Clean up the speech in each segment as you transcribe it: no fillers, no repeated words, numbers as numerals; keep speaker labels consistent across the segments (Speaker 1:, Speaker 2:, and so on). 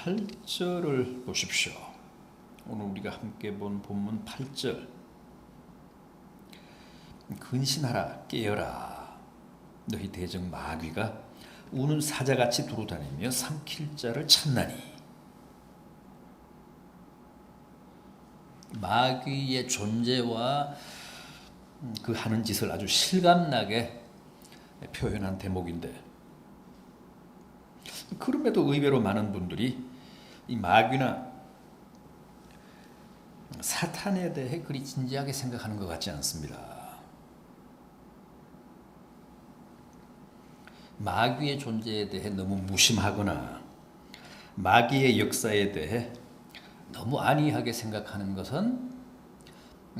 Speaker 1: 8절을 보십시오. 오늘 우리가 함께 본 본문 8절. 근신하라, 깨어라. 너희 대적 마귀가 우는 사자같이 두루다니며 삼킬 자를 찾나니. 마귀의 존재와 그 하는 짓을 아주 실감나게 표현한 대목인데, 그럼에도 의외로 많은 분들이 이 마귀나 사탄에 대해 그리 진지하게 생각하는 것 같지 않습니다. 마귀의 존재에 대해 너무 무심하거나 마귀의 역사에 대해 너무 안이하게 생각하는 것은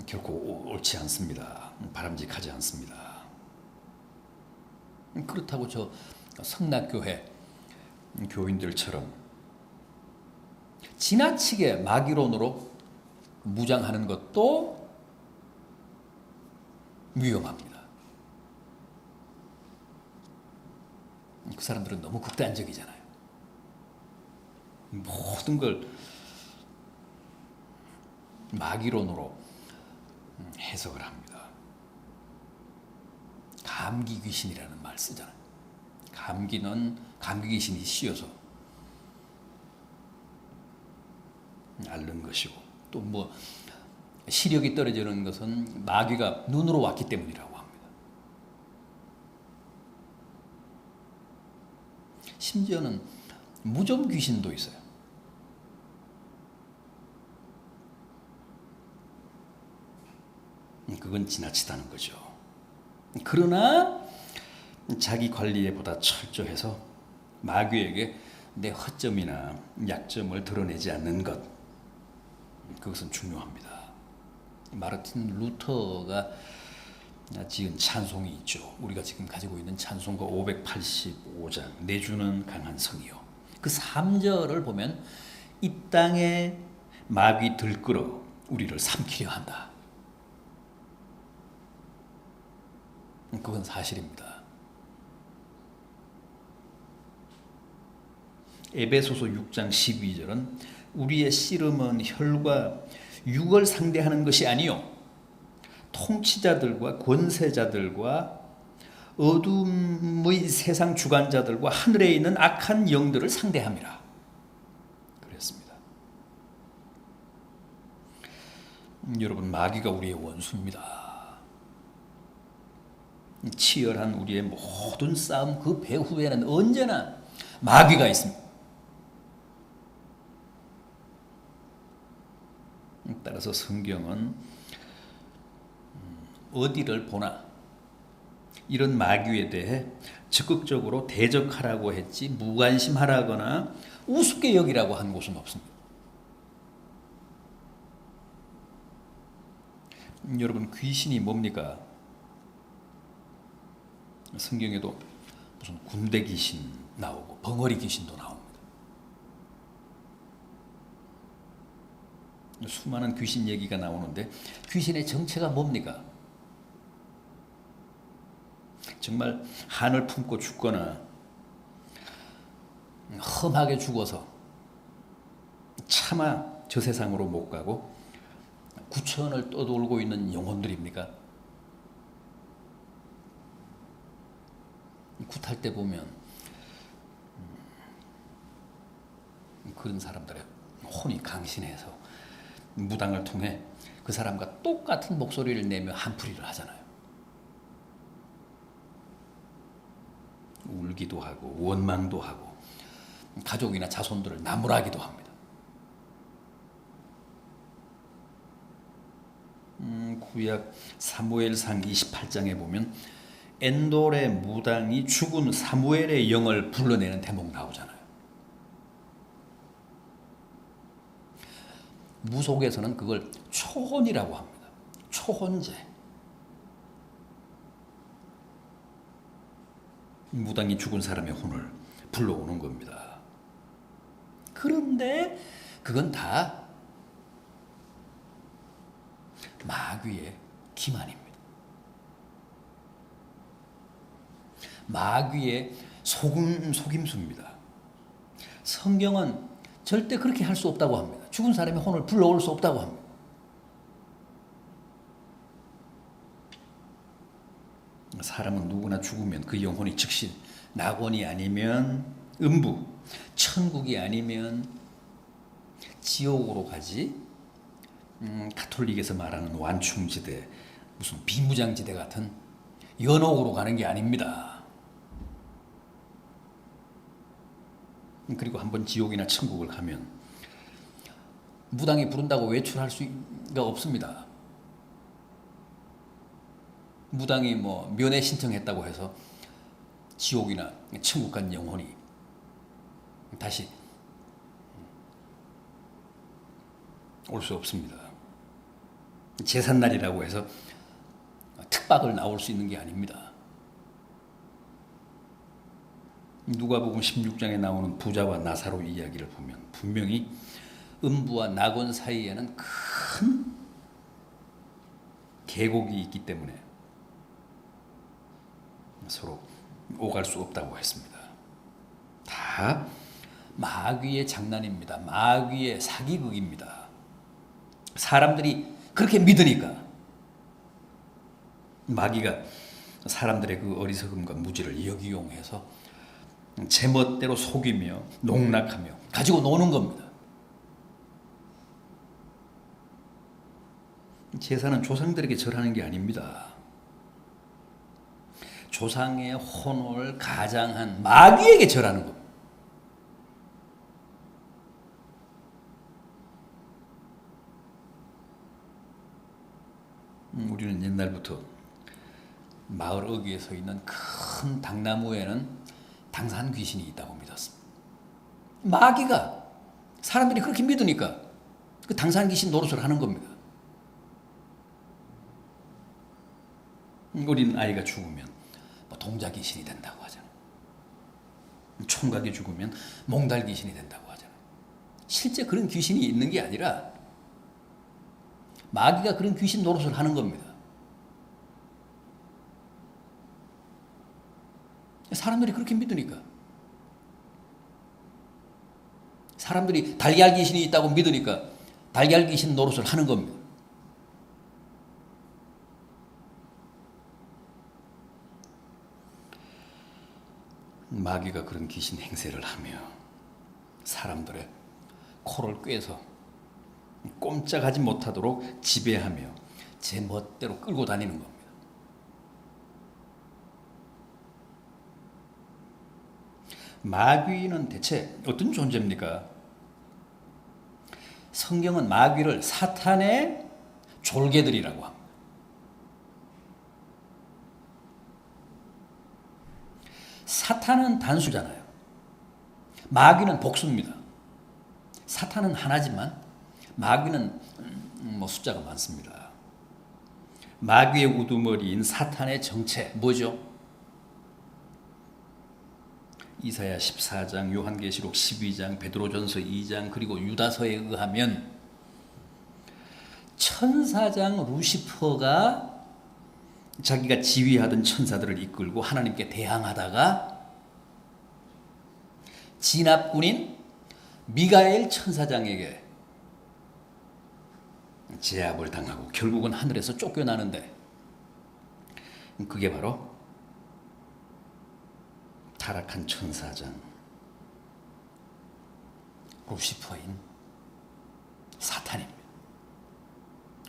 Speaker 1: 결코 옳지 않습니다. 바람직하지 않습니다. 그렇다고 저 성락교회 교인들처럼 지나치게 마귀론으로 무장하는 것도 위험합니다. 그 사람들은 너무 극단적이잖아요. 모든 걸 마귀론으로 해석을 합니다. 감기 귀신이라는 말 쓰잖아요. 감기는 감기 귀신이 씌어서 앓는 것이고, 또 뭐 시력이 떨어지는 것은 마귀가 눈으로 왔기 때문이라고 합니다. 심지어는 무좀 귀신도 있어요. 그건 지나치다는 거죠. 그러나 자기 관리에 보다 철저해서 마귀에게 내 허점이나 약점을 드러내지 않는 것, 그것은 중요합니다. 마르틴 루터가 지은 찬송이 있죠. 우리가 지금 가지고 있는 찬송가 585장 내주는 강한 성이요. 그 3절을 보면 이 땅에 마귀 들끓어 우리를 삼키려 한다. 그건 사실입니다. 에베소서 6장 12절은 우리의 씨름은 혈과 육을 상대하는 것이 아니요 통치자들과 권세자들과 어둠의 세상 주관자들과 하늘에 있는 악한 영들을 상대함이라 그랬습니다. 여러분, 마귀가 우리의 원수입니다. 치열한 우리의 모든 싸움 그 배후에는 언제나 마귀가 있습니다. 따라서 성경은 어디를 보나 이런 마귀에 대해 적극적으로 대적하라고 했지 무관심하라거나 우습게 여기라고 한 곳은 없습니다. 여러분, 귀신이 뭡니까? 성경에도 무슨 군대 귀신 나오고 벙어리 귀신도 나옵니다. 수많은 귀신 얘기가 나오는데 귀신의 정체가 뭡니까? 정말 한을 품고 죽거나 험하게 죽어서 차마 저 세상으로 못 가고 구천을 떠돌고 있는 영혼들입니까? 굿할 때 보면 그런 사람들의 혼이 강신해서 무당을 통해 그 사람과 똑같은 목소리를 내며 한풀이를 하잖아요. 울기도 하고 원망도 하고 가족이나 자손들을 나무라기도 합니다. 구약 사무엘상 28장에 보면 엔돌의 무당이 죽은 사무엘의 영을 불러내는 대목 나오잖아요. 무속에서는 그걸 초혼이라고 합니다. 초혼제. 무당이 죽은 사람의 혼을 불러오는 겁니다. 그런데 그건 다 마귀의 기만입니다. 마귀의 속임수입니다. 성경은 절대 그렇게 할 수 없다고 합니다. 죽은 사람의 혼을 불러올 수 없다고 합니다. 사람은 누구나 죽으면 그 영혼이 즉시 낙원이 아니면 음부, 천국이 아니면 지옥으로 가지. 가톨릭에서 말하는 완충지대, 무슨 비무장지대 같은 연옥으로 가는 게 아닙니다. 그리고 한번 지옥이나 천국을 가면 무당이 부른다고 외출할 수가 없습니다. 무당이 뭐 면회 신청했다고 해서 지옥이나 천국 간 영혼이 다시 올 수 없습니다. 제삿날이라고 해서 특박을 나올 수 있는 게 아닙니다. 누가복음 16장에 나오는 부자와 나사로 이야기를 보면 분명히 음부와 낙원 사이에는 큰 계곡이 있기 때문에 서로 오갈 수 없다고 했습니다. 다 마귀의 장난입니다. 마귀의 사기극입니다. 사람들이 그렇게 믿으니까 마귀가 사람들의 그 어리석음과 무지를 역이용해서 제멋대로 속이며 농락하며 가지고 노는 겁니다. 제사는 조상들에게 절하는 게 아닙니다. 조상의 혼을 가장한 마귀에게 절하는 겁니다. 우리는 옛날부터 마을 어귀에 서 있는 큰 당나무에는 당산 귀신이 있다고 믿었습니다. 마귀가 사람들이 그렇게 믿으니까 그 당산 귀신 노릇을 하는 겁니다. 어린 아이가 죽으면 뭐 동자 귀신이 된다고 하잖아요. 총각이 죽으면 몽달 귀신이 된다고 하잖아요. 실제 그런 귀신이 있는 게 아니라 마귀가 그런 귀신 노릇을 하는 겁니다. 사람들이 그렇게 믿으니까. 사람들이 달걀 귀신이 있다고 믿으니까 달걀 귀신 노릇을 하는 겁니다. 마귀가 그런 귀신 행세를 하며 사람들의 코를 꿰서 꼼짝하지 못하도록 지배하며 제 멋대로 끌고 다니는 겁니다. 마귀는 대체 어떤 존재입니까? 성경은 마귀를 사탄의 졸개들이라고 합니다. 사탄은 단수잖아요. 마귀는 복수입니다. 사탄은 하나지만 마귀는 뭐 숫자가 많습니다. 마귀의 우두머리인 사탄의 정체 뭐죠? 이사야 14장, 요한계시록 12장, 베드로전서 2장 그리고 유다서에 의하면 천사장 루시퍼가 자기가 지휘하던 천사들을 이끌고 하나님께 대항하다가 진압군인 미가엘 천사장에게 제압을 당하고 결국은 하늘에서 쫓겨나는데 그게 바로 타락한 천사장 루시퍼인 사탄입니다.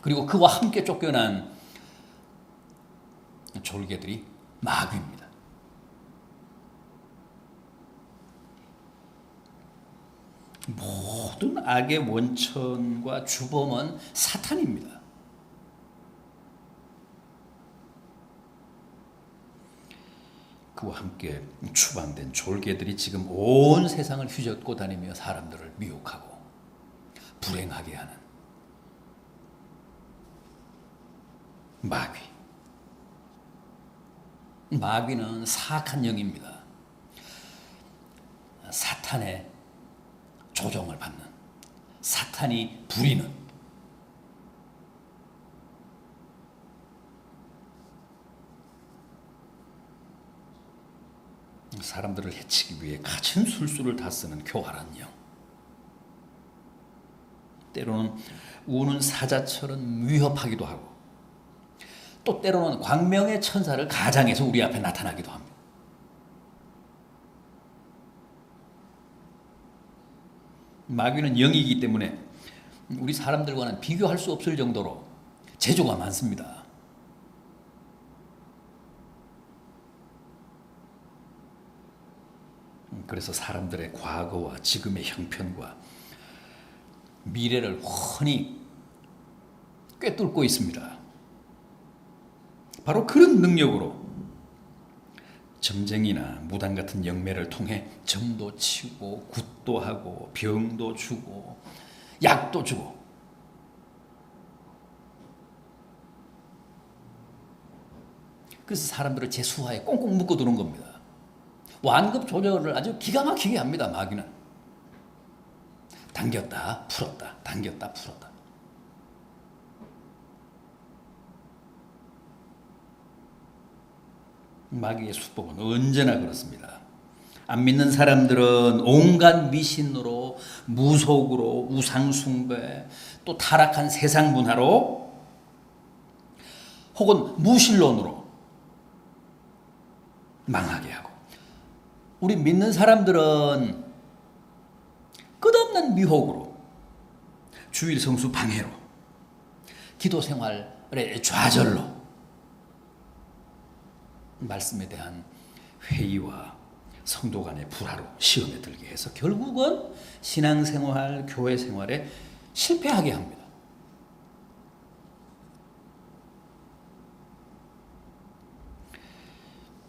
Speaker 1: 그리고 그와 함께 쫓겨난 졸개들이 마귀입니다. 모든 악의 원천과 주범은 사탄입니다. 그와 함께 추방된 졸개들이 지금 온 세상을 휘젓고 다니며 사람들을 미혹하고 불행하게 하는 마귀. 마귀는 사악한 영입니다. 사탄의 조종을 받는, 사탄이 부리는 사람들을 해치기 위해 가진 술수를 다 쓰는 교활한 영. 때로는 우는 사자처럼 위협하기도 하고, 또 때로는 광명의 천사를 가장해서 우리 앞에 나타나기도 합니다. 마귀는 영이기 때문에 우리 사람들과는 비교할 수 없을 정도로 재주가 많습니다. 그래서 사람들의 과거와 지금의 형편과 미래를 훤히 꿰뚫고 있습니다. 바로 그런 능력으로 점쟁이나 무당 같은 영매를 통해 점도 치고 굿도 하고 병도 주고 약도 주고, 그래서 사람들을 제 수하에 꽁꽁 묶어두는 겁니다. 완급 조절을 아주 기가 막히게 합니다. 마귀는 당겼다 풀었다, 당겼다 풀었다. 마귀의 수법은 언제나 그렇습니다. 안 믿는 사람들은 온갖 미신으로, 무속으로, 우상숭배, 또 타락한 세상 문화로, 혹은 무신론으로 망하게 하고, 우리 믿는 사람들은 끝없는 미혹으로, 주일 성수 방해로, 기도 생활의 좌절로, 말씀에 대한 회의와 성도 간의 불화로 시험에 들게 해서 결국은 신앙생활, 교회 생활에 실패하게 합니다.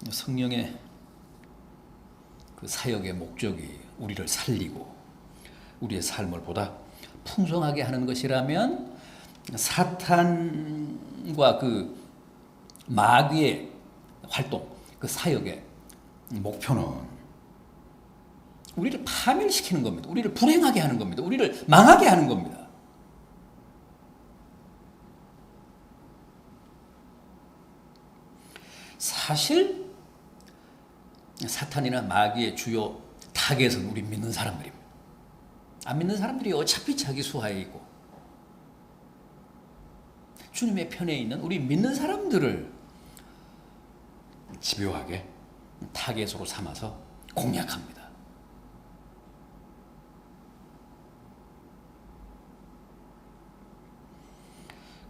Speaker 1: 성령의 그 사역의 목적이 우리를 살리고 우리의 삶을 보다 풍성하게 하는 것이라면, 사탄과 그 마귀의 활동, 그 사역의 목표는 우리를 파멸시키는 겁니다. 우리를 불행하게 하는 겁니다. 우리를 망하게 하는 겁니다. 사실 사탄이나 마귀의 주요 타겟은 우리 믿는 사람들입니다. 안 믿는 사람들이 어차피 자기 수하에 있고, 주님의 편에 있는 우리 믿는 사람들을 집요하게 타겟으로 삼아서 공략합니다.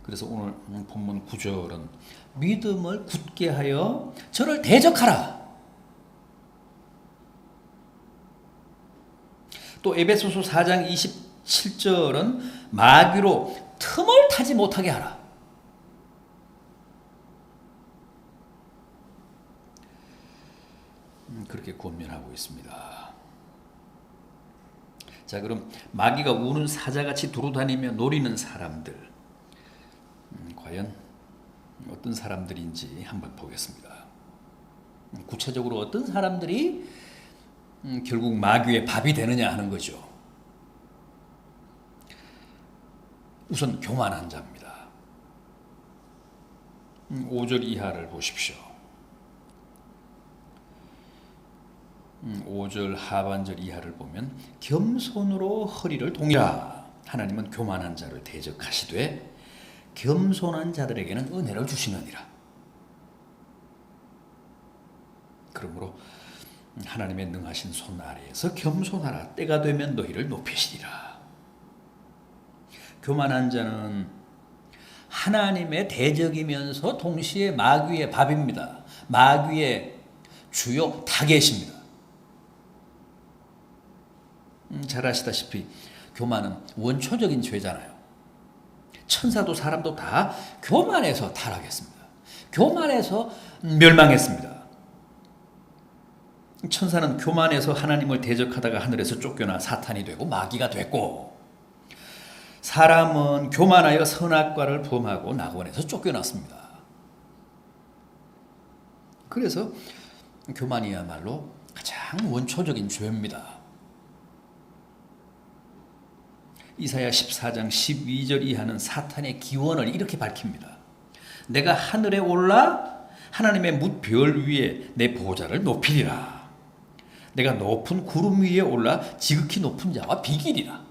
Speaker 1: 그래서 오늘 본문 9절은 믿음을 굳게 하여 저를 대적하라. 또 에베소서 4장 27절은 마귀로 틈을 타지 못하게 하라. 그렇게 권면하고 있습니다. 자, 그럼 마귀가 우는 사자같이 두루다니며 노리는 사람들, 과연 어떤 사람들인지 한번 보겠습니다. 구체적으로 어떤 사람들이 결국 마귀의 밥이 되느냐 하는 거죠. 우선 교만한 자입니다. 5절 이하를 보십시오. 5절 하반절 이하를 보면 겸손으로 허리를 동이라. 하나님은 교만한 자를 대적하시되 겸손한 자들에게는 은혜를 주시느니라. 그러므로 하나님의 능하신 손 아래에서 겸손하라. 때가 되면 너희를 높이시리라. 교만한 자는 하나님의 대적이면서 동시에 마귀의 밥입니다. 마귀의 주요 타겟입니다. 잘 아시다시피 교만은 원초적인 죄잖아요. 천사도 사람도 다 교만해서 타락했습니다. 교만해서 멸망했습니다. 천사는 교만해서 하나님을 대적하다가 하늘에서 쫓겨나 사탄이 되고 마귀가 됐고, 사람은 교만하여 선악과를 범하고 낙원에서 쫓겨났습니다. 그래서 교만이야말로 가장 원초적인 죄입니다. 이사야 14장 12절 이하는 사탄의 기원을 이렇게 밝힙니다. 내가 하늘에 올라 하나님의 뭇별 위에 내 보좌를 높이리라. 내가 높은 구름 위에 올라 지극히 높은 자와 비기리라.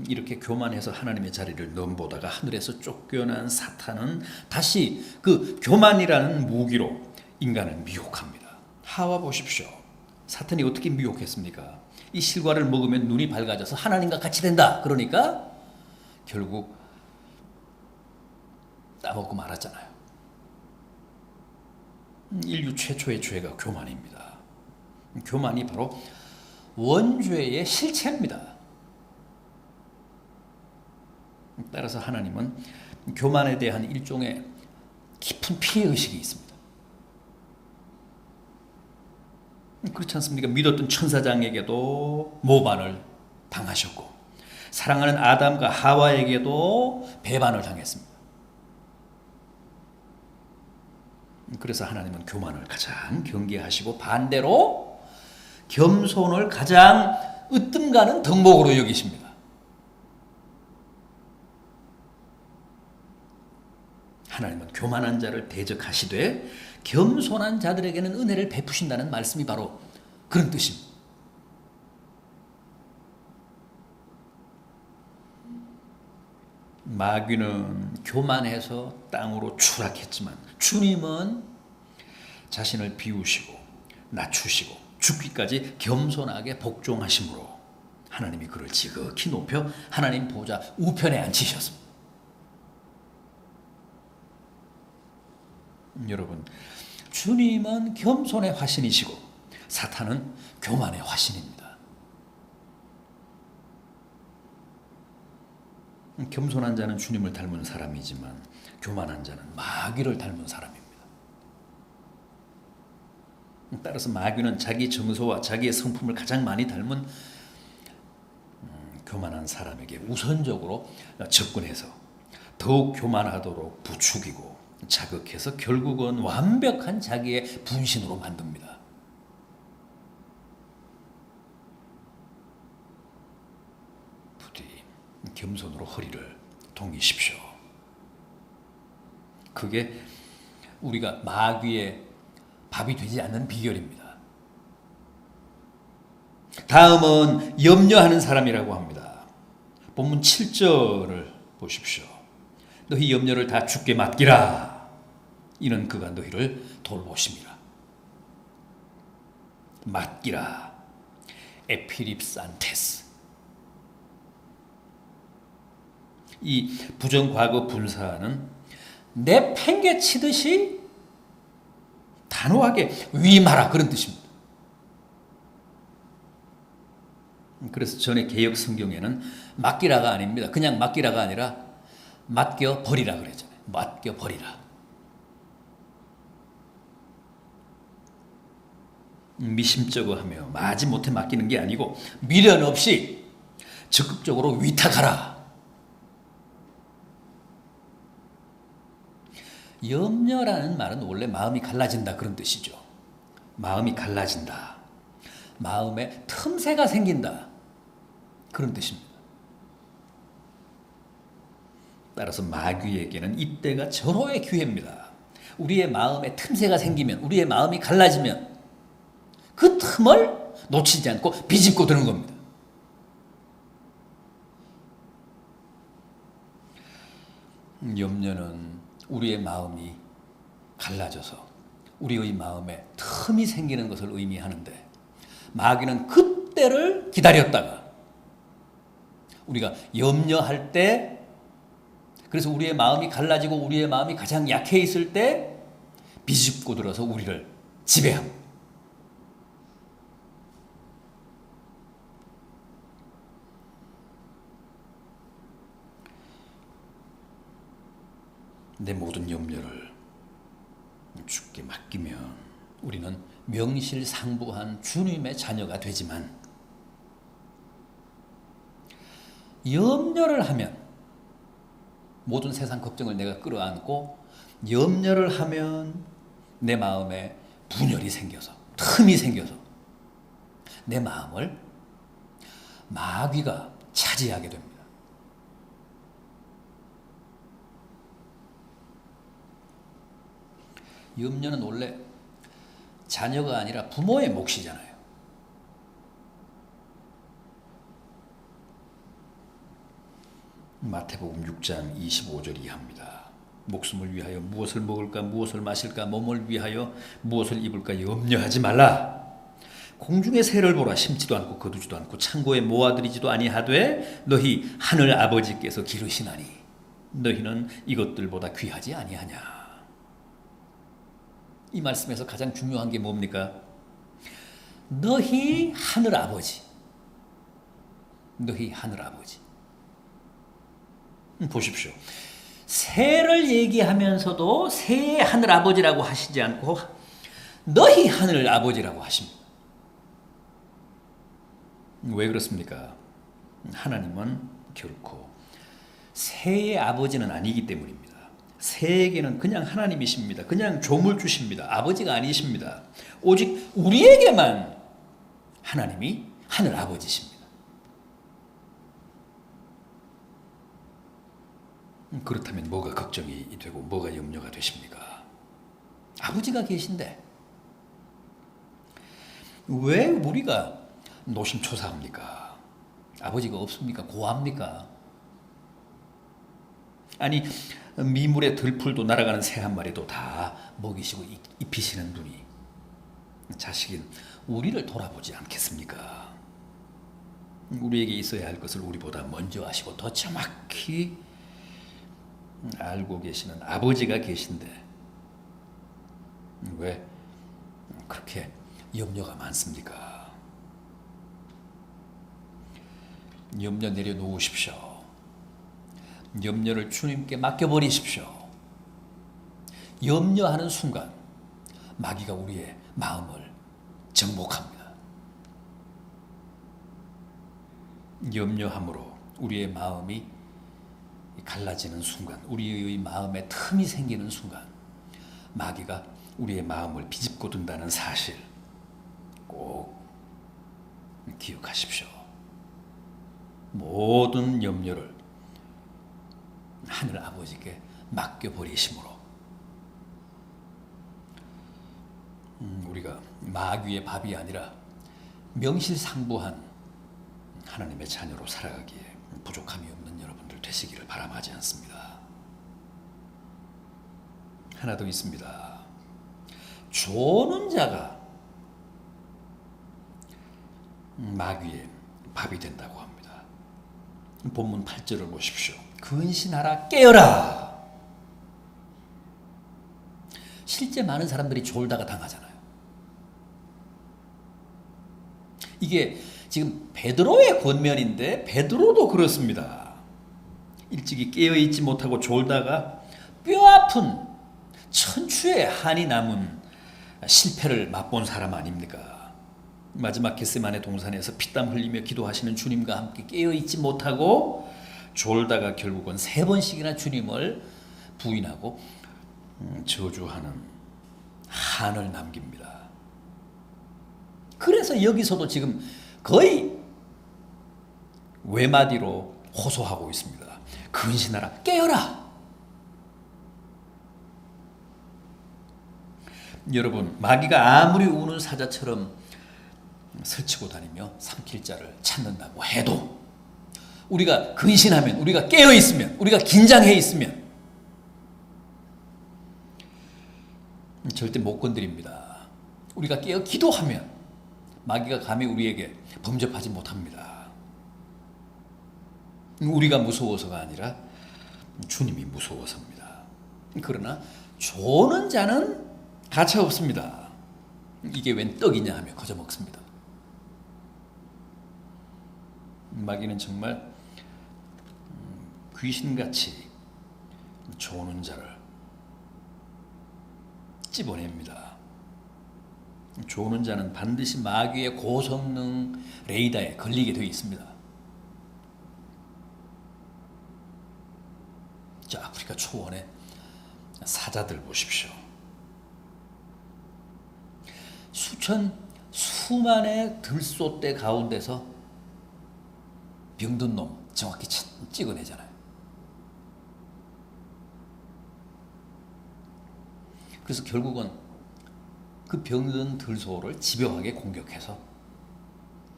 Speaker 1: 이렇게 교만해서 하나님의 자리를 넘보다가 하늘에서 쫓겨난 사탄은 다시 그 교만이라는 무기로 인간을 미혹합니다. 하와 보십시오. 사탄이 어떻게 미혹했습니까? 이 실과를 먹으면 눈이 밝아져서 하나님과 같이 된다. 그러니까 결국 따먹고 말았잖아요. 인류 최초의 죄가 교만입니다. 교만이 바로 원죄의 실체입니다. 따라서 하나님은 교만에 대한 일종의 깊은 피해의식이 있습니다. 그렇지 않습니까? 믿었던 천사장에게도 모반을 당하셨고 사랑하는 아담과 하와에게도 배반을 당했습니다. 그래서 하나님은 교만을 가장 경계하시고 반대로 겸손을 가장 으뜸 가는 덕목으로 여기십니다. 하나님은 교만한 자를 대적하시되 겸손한 자들에게는 은혜를 베푸신다는 말씀이 바로 그런 뜻입니다. 마귀는 교만해서 땅으로 추락했지만 주님은 자신을 비우시고 낮추시고 죽기까지 겸손하게 복종하심으로 하나님이 그를 지극히 높여 하나님 보좌 우편에 앉히셨습니다. 여러분, 주님은 겸손의 화신이시고 사탄은 교만의 화신입니다. 겸손한 자는 주님을 닮은 사람이지만 교만한 자는 마귀를 닮은 사람입니다. 따라서 마귀는 자기 정서와 자기의 성품을 가장 많이 닮은 교만한 사람에게 우선적으로 접근해서 더욱 교만하도록 부추기고 자극해서 결국은 완벽한 자기의 분신으로 만듭니다. 부디 겸손으로 허리를 동이십시오. 그게 우리가 마귀의 밥이 되지 않는 비결입니다. 다음은 염려하는 사람이라고 합니다. 본문 7절을 보십시오. 너희 염려를 다 주께 맡기라. 이는 그가 너희를 돌보심이라. 맡기라. 에피립산테스. 이 부정과거 분사는 내팽개치듯이 단호하게 위임하라 그런 뜻입니다. 그래서 전에 개역 성경에는 맡기라가 아닙니다. 그냥 맡기라가 아니라 맡겨버리라 그랬잖아요. 맡겨버리라. 미심쩍어하며 마지못해 맡기는 게 아니고 미련 없이 적극적으로 위탁하라. 염려라는 말은 원래 마음이 갈라진다 그런 뜻이죠. 마음이 갈라진다. 마음에 틈새가 생긴다. 그런 뜻입니다. 따라서 마귀에게는 이때가 절호의 기회입니다. 우리의 마음에 틈새가 생기면, 우리의 마음이 갈라지면 그 틈을 놓치지 않고 비집고 드는 겁니다. 염려는 우리의 마음이 갈라져서 우리의 마음에 틈이 생기는 것을 의미하는데 마귀는 그때를 기다렸다가 우리가 염려할 때, 그래서 우리의 마음이 갈라지고 우리의 마음이 가장 약해 있을 때 비집고 들어서 우리를 지배합니다. 내 모든 염려를 주께 맡기면 우리는 명실상부한 주님의 자녀가 되지만 염려를 하면 모든 세상 걱정을 내가 끌어안고 염려를 하면 내 마음에 분열이 생겨서 틈이 생겨서 내 마음을 마귀가 차지하게 됩니다. 염려는 원래 자녀가 아니라 부모의 몫이잖아요. 마태복음 6장 25절 이하입니다. 목숨을 위하여 무엇을 먹을까 무엇을 마실까 몸을 위하여 무엇을 입을까 염려하지 말라. 공중의 새를 보라. 심지도 않고 거두지도 않고 창고에 모아들이지도 아니하되 너희 하늘 아버지께서 기르시나니 너희는 이것들보다 귀하지 아니하냐. 이 말씀에서 가장 중요한 게 뭡니까? 너희 하늘 아버지. 너희 하늘 아버지. 보십시오. 새를 얘기하면서도 새의 하늘 아버지라고 하시지 않고 너희 하늘 아버지라고 하십니다. 왜 그렇습니까? 하나님은 결코 새의 아버지는 아니기 때문입니다. 새에게는 그냥 하나님이십니다. 그냥 조물주십니다. 아버지가 아니십니다. 오직 우리에게만 하나님이 하늘 아버지십니다. 그렇다면 뭐가 걱정이 되고 뭐가 염려가 되십니까? 아버지가 계신데 왜 우리가 노심초사합니까? 아버지가 없습니까? 고합니까? 아니 미물의 들풀도 날아가는 새 한 마리도 다 먹이시고 입히시는 분이 자식인 우리를 돌아보지 않겠습니까? 우리에게 있어야 할 것을 우리보다 먼저 아시고 더 정확히 알고 계시는 아버지가 계신데 왜 그렇게 염려가 많습니까? 염려 내려놓으십시오. 염려를 주님께 맡겨버리십시오. 염려하는 순간 마귀가 우리의 마음을 정복합니다. 염려함으로 우리의 마음이 갈라지는 순간, 우리의 마음에 틈이 생기는 순간 마귀가 우리의 마음을 비집고 든다는 사실 꼭 기억하십시오. 모든 염려를 하늘 아버지께 맡겨버리심으로 우리가 마귀의 밥이 아니라 명실상부한 하나님의 자녀로 살아가기에 부족함이 없는 여러분들 되시기를 바람하지 않습니다. 하나 더 있습니다. 조는 자가 마귀의 밥이 된다고 합니다. 본문 8절을 보십시오. 근신하라 깨어라. 실제 많은 사람들이 졸다가 당하잖아요. 이게 지금 베드로의 권면인데 베드로도 그렇습니다. 일찍이 깨어있지 못하고 졸다가 뼈아픈 천추의 한이 남은 실패를 맛본 사람 아닙니까? 마지막 겟세마네 동산에서 피땀 흘리며 기도하시는 주님과 함께 깨어있지 못하고 졸다가 결국은 3번씩이나 주님을 부인하고 저주하는 한을 남깁니다. 그래서 여기서도 지금 거의 외마디로 호소하고 있습니다. 근신하라, 깨어라. 여러분, 마귀가 아무리 우는 사자처럼 설치고 다니며 삼킬 자를 찾는다고 해도 우리가 근신하면, 우리가 깨어 있으면, 우리가 긴장해 있으면 절대 못 건드립니다. 우리가 깨어 기도하면 마귀가 감히 우리에게 범접하지 못합니다. 우리가 무서워서가 아니라 주님이 무서워서입니다. 그러나 조는 자는 가차 없습니다. 이게 웬 떡이냐 하며 거저 먹습니다. 마귀는 정말 귀신같이 조는 자를 찝어냅니다. 조는 자는 반드시 마귀의 고성능 레이더에 걸리게 되어 있습니다. 자, 아프리카 초원의 사자들 보십시오. 수만의 들소떼 가운데서 병든 놈 정확히 찍어내잖아요. 그래서 결국은 그 병든 들소를 집요하게 공격해서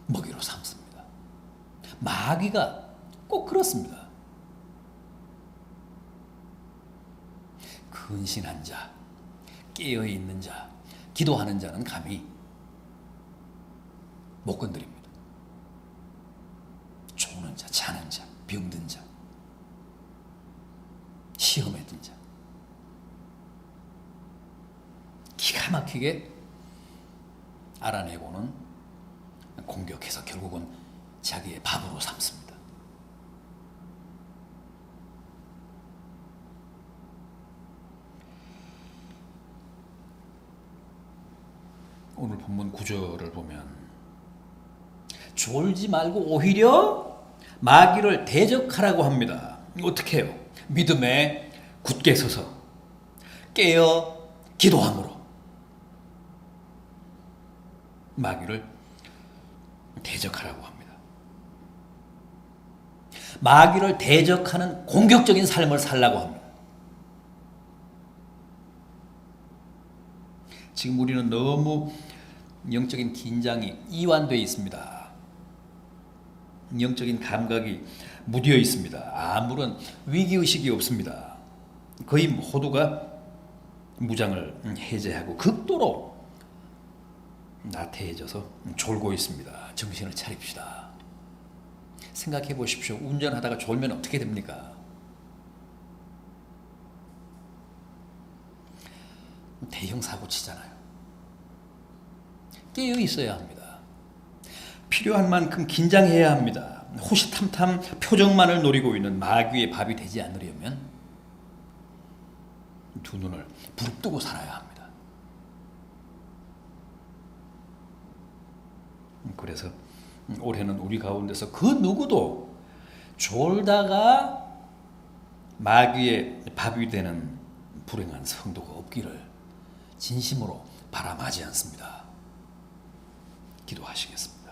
Speaker 1: 먹이로 삼습니다. 마귀가 꼭 그렇습니다. 근신한 자, 깨어있는 자, 기도하는 자는 감히 못 건드립니다. 조는 자, 자는 자, 병든 자, 시험에 든 자, 기가 막히게 알아내고는 공격해서 결국은 자기의 밥으로 삼습니다. 오늘 본문 9절을 보면 졸지 말고 오히려 마귀를 대적하라고 합니다. 어떻게 해요? 믿음에 굳게 서서 깨어 기도함으로 마귀를 대적하라고 합니다. 마귀를 대적하는 공격적인 삶을 살라고 합니다. 지금 우리는 너무 영적인 긴장이 이완되어 있습니다. 영적인 감각이 무뎌 있습니다. 아무런 위기의식이 없습니다. 거의 모두가 무장을 해제하고 극도로 나태해져서 졸고 있습니다. 정신을 차립시다. 생각해 보십시오. 운전하다가 졸면 어떻게 됩니까? 대형 사고 치잖아요. 깨어 있어야 합니다. 필요한 만큼 긴장해야 합니다. 호시탐탐 표정만을 노리고 있는 마귀의 밥이 되지 않으려면 두 눈을 부릅뜨고 살아야 합니다. 그래서 올해는 우리 가운데서 그 누구도 졸다가 마귀의 밥이 되는 불행한 성도가 없기를 진심으로 바람하지 않습니다. 기도하시겠습니다.